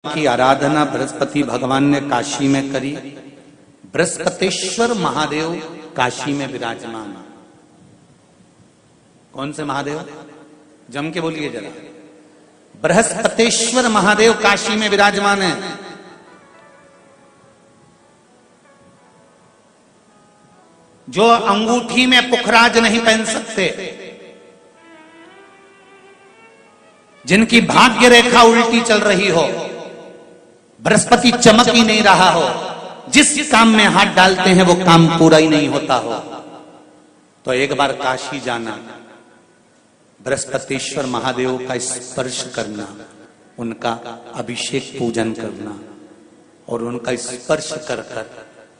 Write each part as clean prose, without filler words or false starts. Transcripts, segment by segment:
की आराधना बृहस्पति भगवान ने काशी में करी। बृहस्पतेश्वर महादेव काशी में विराजमान। कौन से महादेव? जम के बोलिए जरा। बृहस्पतेश्वर महादेव काशी में विराजमान है। जो अंगूठी में पुखराज नहीं पहन सकते, जिनकी भाग्य रेखा उल्टी चल रही हो, बृहस्पति चमक ही नहीं रहा हो, जिस काम में हाथ डालते हैं वो काम पूरा ही नहीं होता हो, तो एक बार काशी जाना, बृहस्पतेश्वर महादेव का स्पर्श करना, उनका अभिषेक पूजन करना और उनका स्पर्श कर कर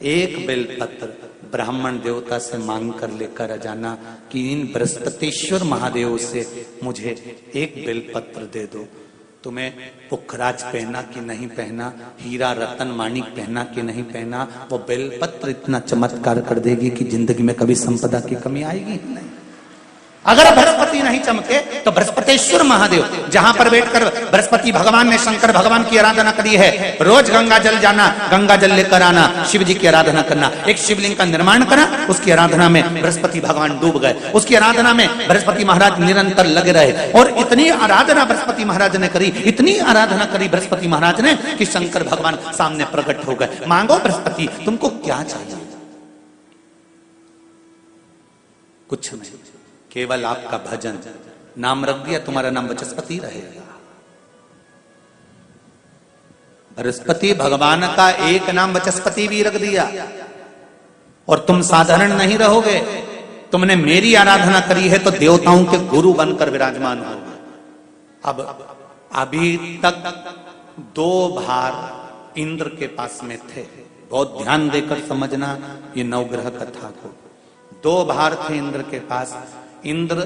एक बेलपत्र ब्राह्मण देवता से मांग कर लेकर जाना कि इन बृहस्पतेश्वर महादेव से मुझे एक बेलपत्र दे दो। तुम्हें पुखराज पहना कि नहीं पहना, हीरा रतन माणिक पहना कि नहीं पहना, वो बेलपत्र इतना चमत्कार कर देगी कि जिंदगी में कभी संपदा की कमी आएगी नहीं। अगर बृहस्पति नहीं चमके तो बृहस्पतेश्वर महादेव, जहां पर बैठकर बृहस्पति भगवान ने शंकर भगवान की आराधना करी है, रोज गंगा जल जाना, गंगा जल लेकर आना, शिव जी की आराधना करना, एक शिवलिंग का निर्माण करा, उसकी आराधना में बृहस्पति भगवान डूब गए, उसकी आराधना में बृहस्पति महाराज निरंतर लगे रहे। और इतनी आराधना बृहस्पति महाराज ने करी, इतनी आराधना करी बृहस्पति महाराज ने कि शंकर भगवान सामने प्रकट हो गए। मांगो बृहस्पति, तुमको क्या चाहिए? कुछ नहीं, केवल आपका भजन। नाम रख दिया, तुम्हारा नाम बृहस्पति रहेगा। बृहस्पति भगवान का एक नाम बृहस्पति भी रख दिया और तुम साधारण नहीं रहोगे। तुमने मेरी आराधना करी है तो देवताओं के गुरु बनकर विराजमान होगे। अब अभी तक 2 भार इंद्र के पास में थे। बहुत ध्यान देकर समझना ये नवग्रह कथा को। 2 भार थे इंद्र के पास। इंद्र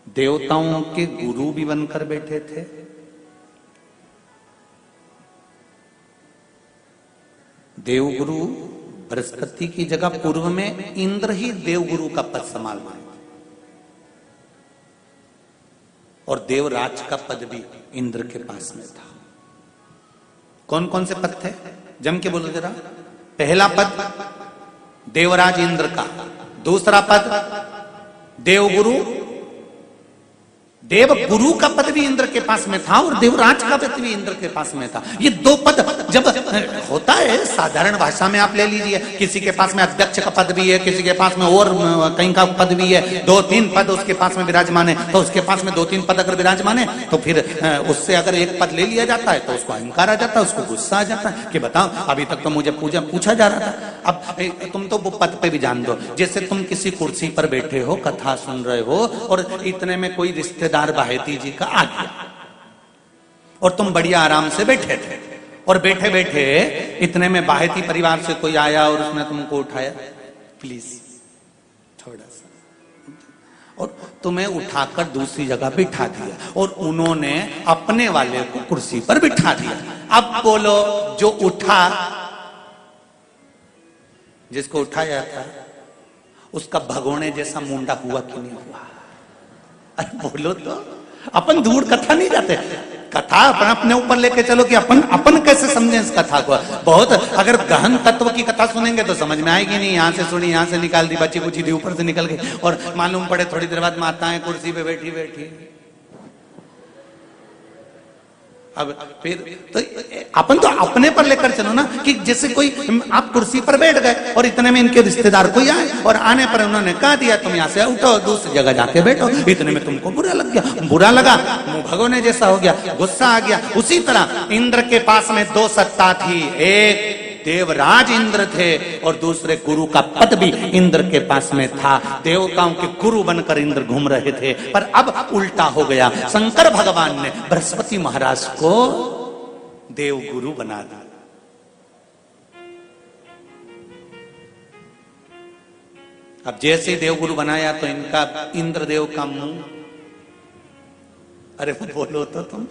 देवताओं के गुरु भी बनकर बैठे थे, देवगुरु बृहस्पति की जगह पूर्व में इंद्र ही देवगुरु का पद संभाल रहे थे और देवराज का पद भी इंद्र के पास में था। कौन कौन से पद थे? जम के बोलो जरा। पहला पद देवराज इंद्र का, दूसरा पद देवगुरु, देवगुरु का पद भी इंद्र के पास में था और देवराज का पद भी इंद्र के पास में था। ये 2 पद जब होता है साधारण भाषा में, आप ले लीजिए, किसी के पास में अध्यक्ष का पद भी है, किसी के पास में और कहीं का पद भी है, 2-3 पद उसके पास में विराजमान है, तो उसके पास में 2-3 पद अगर विराजमान है तो फिर उससे अगर एक पद ले लिया जाता है तो उसको अहंकार आ जाता है, उसको गुस्सा आ जाता है कि बताओ अभी तक तो मुझे पूछा जा रहा था, अब तुम तो वो पद पे भी जान दो। जैसे तुम किसी कुर्सी पर बैठे हो, कथा सुन रहे हो और इतने में कोई रिश्तेदार बाहेती जी का आ गया और तुम बढ़िया आराम से बैठे थे और बैठे बैठे इतने में बाहेती परिवार से कोई आया और उसने तुमको उठाया, प्लीज थोड़ा सा, और तुम्हें उठाकर दूसरी जगह बिठा दिया और उन्होंने अपने वाले को कुर्सी पर बिठा दिया। अब बोलो, जो उठा, जिसको उठाया था उसका भगोने जैसा मुंडा हुआ कि नहीं हुआ? अरे बोलो तो। अपन दूर कथा नहीं जाते, कथा अपने ऊपर लेके चलो कि अपन कैसे समझें इस कथा को। बहुत अगर गहन तत्व की कथा सुनेंगे तो समझ में आएगी नहीं। यहां से सुनी, यहां से निकाल दी, बच्ची कुछ दी, ऊपर से निकल गई और मालूम पड़े थोड़ी देर बाद माताएं कुर्सी पे बैठी बैठी। अब फिर तो अपन तो अपने पर लेकर चलो ना, कि जैसे कोई आप कुर्सी पर बैठ गए और इतने में इनके रिश्तेदार कोई आए और आने पर उन्होंने कहा दिया तुम यहाँ से उठो, दूसरी जगह जाके बैठो। इतने में तुमको बुरा लग गया, बुरा लगा, मुंह भगोने जैसा हो गया, गुस्सा आ गया। उसी तरह इंद्र के पास में 2 सत्ता थी, एक देवराज इंद्र थे और दूसरे गुरु का पद भी इंद्र के पास में था। देवताओं के गुरु बनकर इंद्र घूम रहे थे, पर अब उल्टा हो गया। शंकर भगवान ने बृहस्पति महाराज को देवगुरु बना दिया। अब जैसे ही देवगुरु बनाया तो इनका इंद्रदेव का मुंह, अरे बोलो तो तुम,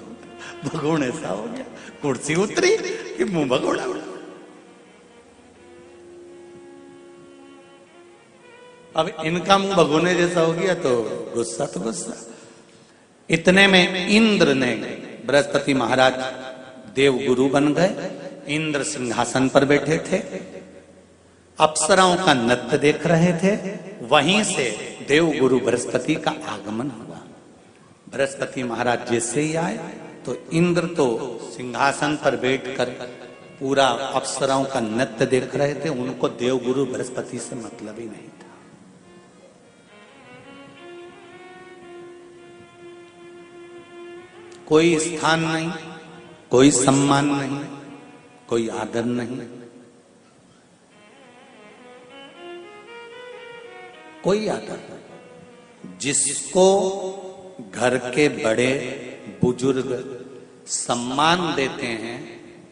भगोड़ ऐसा हो गया, कुर्सी उतरी कि मुंह भगोड़ा उड़ा। अब इनका मुंह भगोने जैसा हो गया तो गुस्सा तो गुस्सा। इतने में इंद्र ने, बृहस्पति महाराज देव गुरु बन गए, इंद्र सिंहासन पर बैठे थे, अप्सराओं का नृत्य देख रहे थे। वहीं से देव गुरु बृहस्पति का आगमन हुआ। बृहस्पति महाराज जैसे ही आए तो इंद्र तो सिंहासन पर बैठकर पूरा अप्सराओं का नृत्य देख रहे थे। उनको देव गुरु बृहस्पति से मतलब ही नहीं था। कोई स्थान नहीं, कोई सम्मान नहीं, कोई आदर नहीं, कोई आदर नहीं। जिसको घर के बड़े बुजुर्ग सम्मान देते हैं,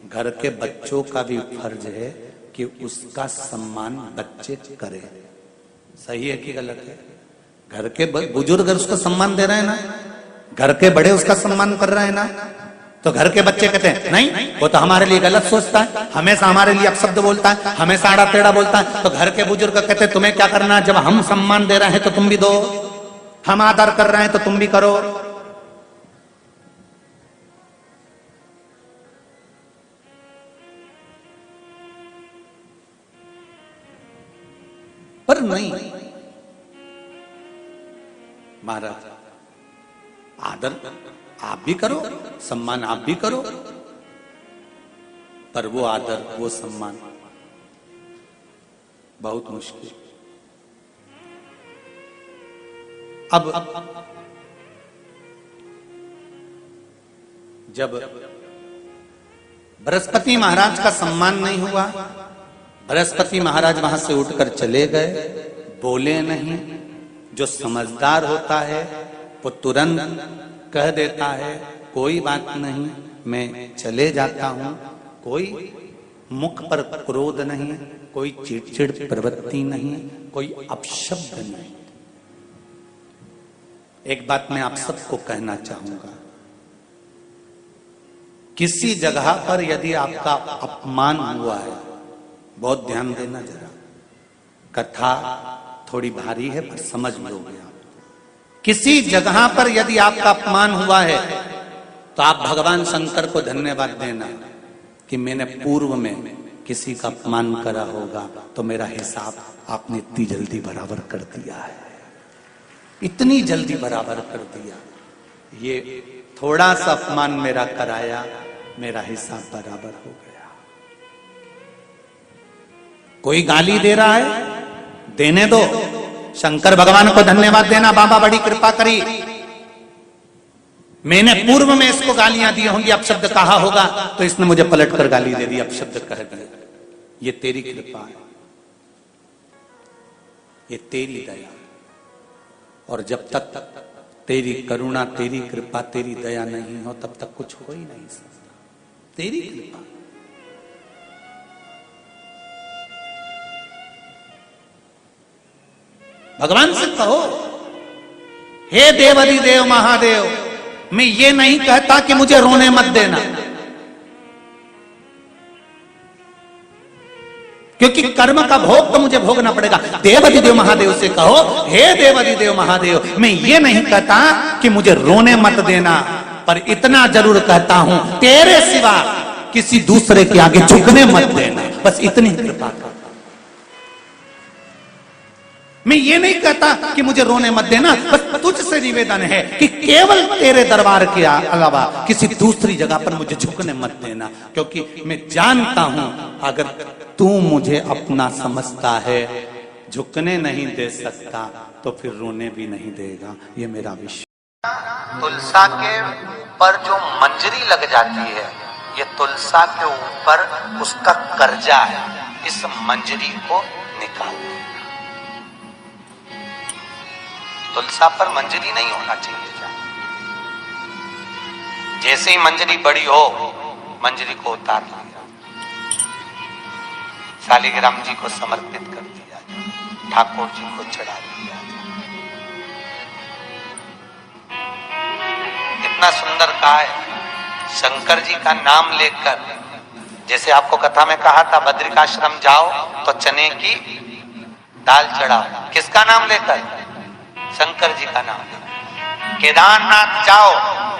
घर के बच्चों का भी फर्ज है कि उसका सम्मान बच्चे करें। सही है कि गलत है? घर के बुजुर्ग उसको सम्मान दे रहे हैं ना, घर के बड़े उसका सम्मान कर रहे हैं ना, तो घर के बच्चे कहते हैं नहीं, वो तो हमारे लिए गलत सोचता है, हमेशा हमारे लिए अपशब्द बोलता है, हमेशा आड़ा टेढ़ा बोलता है। तो घर के बुजुर्ग कहते हैं तुम्हें क्या करना है, जब हम सम्मान दे रहे हैं तो तुम भी दो, हम आदर कर रहे हैं तो तुम भी करो। पर नहीं महाराज, आदर आप भी करो, सम्मान आप भी करो, पर वो आदर, वो सम्मान बहुत मुश्किल। अब जब बृहस्पति महाराज का सम्मान नहीं हुआ, बृहस्पति महाराज वहां से उठकर चले गए, बोले नहीं। जो समझदार होता है वो तुरंत कह देता है कोई बात नहीं, मैं चले जाता हूं। कोई मुख पर क्रोध नहीं, कोई चिड़चिड़ प्रवृत्ति नहीं, कोई अपशब्द नहीं। एक बात मैं आप सबको कहना चाहूंगा, किसी जगह पर यदि आपका अपमान हुआ है, बहुत ध्यान देना जरा, कथा थोड़ी भारी है पर समझ लोगे आप। किसी जगह पर यदि आपका अपमान हुआ है तो आप भगवान शंकर को धन्यवाद देना कि मैंने पूर्व में किसी का अपमान करा होगा तो मेरा हिसाब आपने इतनी जल्दी बराबर कर दिया है, इतनी जल्दी बराबर कर दिया। ये थोड़ा सा अपमान मेरा कराया, मेरा हिसाब बराबर हो गया। कोई गाली दे रहा है, देने दो, शंकर भगवान को धन्यवाद देना, बाबा बड़ी कृपा करी, मैंने पूर्व में इसको गालियां दी होंगी, अपशब्द कहा होगा तो इसने मुझे पलट कर गाली दे दी, अपशब्द कह दिया। ये तेरी कृपा है, ये तेरी दया। और जब तक तेरी करुणा, तेरी कृपा, तेरी दया नहीं हो तब तक कुछ हो ही नहीं सकता। तेरी कृपा, भगवान से कहो, हे देवाधिदेव महादेव, मैं ये नहीं कहता कि मुझे रोने मत देना, क्योंकि कर्म का भोग तो मुझे भोगना पड़ेगा। देवाधिदेव महादेव से कहो, हे देवाधिदेव महादेव, मैं ये नहीं कहता कि मुझे रोने मत देना, पर इतना जरूर कहता हूं तेरे सिवा किसी दूसरे के आगे झुकने मत देना, बस इतनी कृपा कर। मैं ये नहीं कहता कि मुझे रोने मत देना, बस तुझसे निवेदन है कि केवल तेरे दरबार के अलावा किसी दूसरी जगह पर मुझे झुकने मत देना, क्योंकि मैं जानता हूं अगर तू मुझे अपना समझता है, झुकने नहीं दे सकता तो फिर रोने भी नहीं देगा। ये मेरा विश्वास। तुलसा के ऊपर जो मंजरी लग जाती है, ये तुलसा के ऊपर उसका कर्जा है, इस मंजरी को निकाल दे। तुलसा पर मंजरी नहीं होना चाहिए। जैसे ही मंजरी बड़ी हो, मंजरी को उतार लिया, शालिग्राम जी को समर्पित कर दिया, ठाकुर जी को चढ़ा दिया। कितना सुंदर कहा है, शंकर जी का नाम लेकर, जैसे आपको कथा में कहा था बद्रिकाश्रम जाओ तो चने की दाल चढ़ाओ, किसका नाम लेकर? शंकर जी का नाम लेकर। केदारनाथ जाओ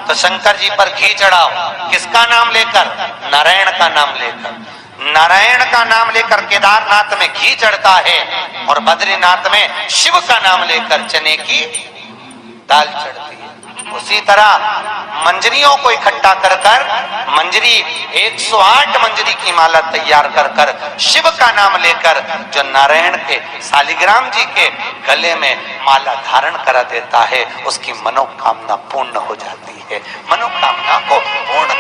तो शंकर जी पर घी चढ़ाओ, किसका नाम लेकर? नारायण का नाम लेकर। नारायण का नाम लेकर केदारनाथ में घी चढ़ता है और बद्रीनाथ में शिव का नाम लेकर चने की दाल चढ़ती है। उसी तरह मंजरियों को इकट्ठा कर कर मंजरी 108 मंजरी की माला तैयार कर कर शिव का नाम लेकर जो नारायण के शालिग्राम जी के गले में माला धारण करा देता है, उसकी मनोकामना पूर्ण हो जाती है। मनोकामना को पूर्ण